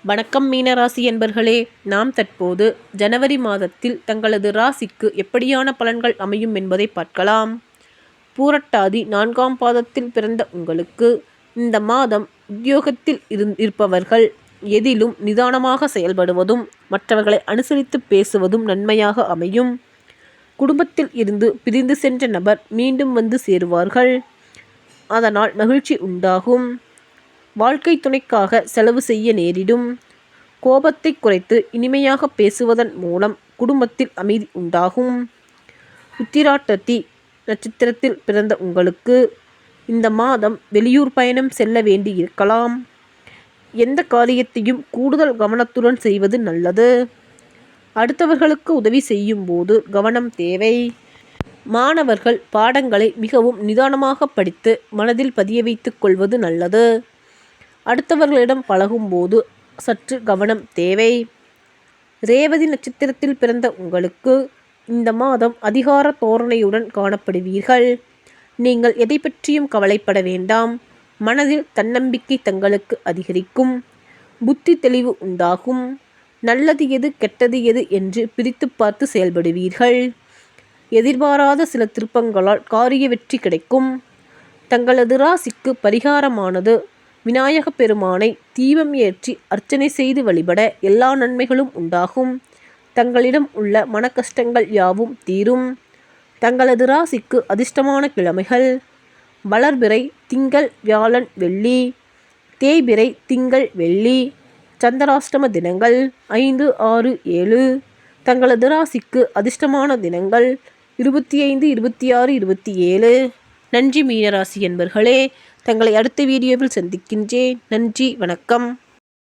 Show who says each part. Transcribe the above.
Speaker 1: வணக்கம் மீனராசி என்பர்களே, நாம் தற்போது ஜனவரி மாதத்தில் தங்களது ராசிக்கு எப்படியான பலன்கள் அமையும் என்பதை பார்க்கலாம். பூரட்டாதி 4ஆம் பாதத்தில் பிறந்த உங்களுக்கு இந்த மாதம் உத்தியோகத்தில் இருப்பவர்கள் எதிலும் நிதானமாக செயல்படுவதும் மற்றவர்களை அனுசரித்து பேசுவதும் நன்மையாக அமையும். குடும்பத்தில் இருந்து பிரிந்து சென்ற நபர் மீண்டும் வந்து சேருவார்கள். அதனால் மகிழ்ச்சி உண்டாகும். வாழ்க்கை துணைக்காக செலவு செய்ய நேரிடும். கோபத்தை குறைத்து இனிமையாக பேசுவதன் மூலம் குடும்பத்தில் அமைதி உண்டாகும். உத்திராட்டத்தி நட்சத்திரத்தில் பிறந்த உங்களுக்கு இந்த மாதம் வெளியூர் பயணம் செல்ல வேண்டி இருக்கலாம். எந்த காரியத்தையும் கூடுதல் கவனத்துடன் செய்வது நல்லது. அடுத்தவர்களுக்கு உதவி செய்யும் போது கவனம் தேவை. மாணவர்கள் பாடங்களை மிகவும் நிதானமாக படித்து மனதில் பதிய வைத்துக் கொள்வது நல்லது. அடுத்தவர்களிடம் பழகும்போது சற்று கவனம் தேவை. ரேவதி நட்சத்திரத்தில் பிறந்த உங்களுக்கு இந்த மாதம் அதிகார தோரணையுடன் காணப்படுவீர்கள். நீங்கள் எதை பற்றியும் கவலைப்பட வேண்டாம். மனதில் தன்னம்பிக்கை தங்களுக்கு அதிகரிக்கும். புத்தி தெளிவு உண்டாகும். நல்லது எது கெட்டது எது என்று பிரித்து பார்த்து செயல்படுவீர்கள். எதிர்பாராத சில திருப்பங்களால் காரிய வெற்றி கிடைக்கும். தங்களது ராசிக்கு பரிகாரமானது விநாயக பெருமானை தீபம் ஏற்றி அர்ச்சனை செய்து வழிபட எல்லா நன்மைகளும் உண்டாகும். தங்களிடம் உள்ள மன கஷ்டங்கள் யாவும் தீரும். தங்களது ராசிக்கு அதிர்ஷ்டமான கிழமைகள் வளர்பிறை திங்கள் வியாழன் வெள்ளி, தேய்பிறை திங்கள் வெள்ளி. சந்திராஷ்டம தினங்கள் 5, 6, 7. தங்களது ராசிக்கு அதிர்ஷ்டமான தினங்கள் 25, 26, 27. நன்றி மீனராசி என்பர்களே. தங்களை அடுத்த வீடியோவில் சந்திக்கின்றேன். நன்றி, வணக்கம்.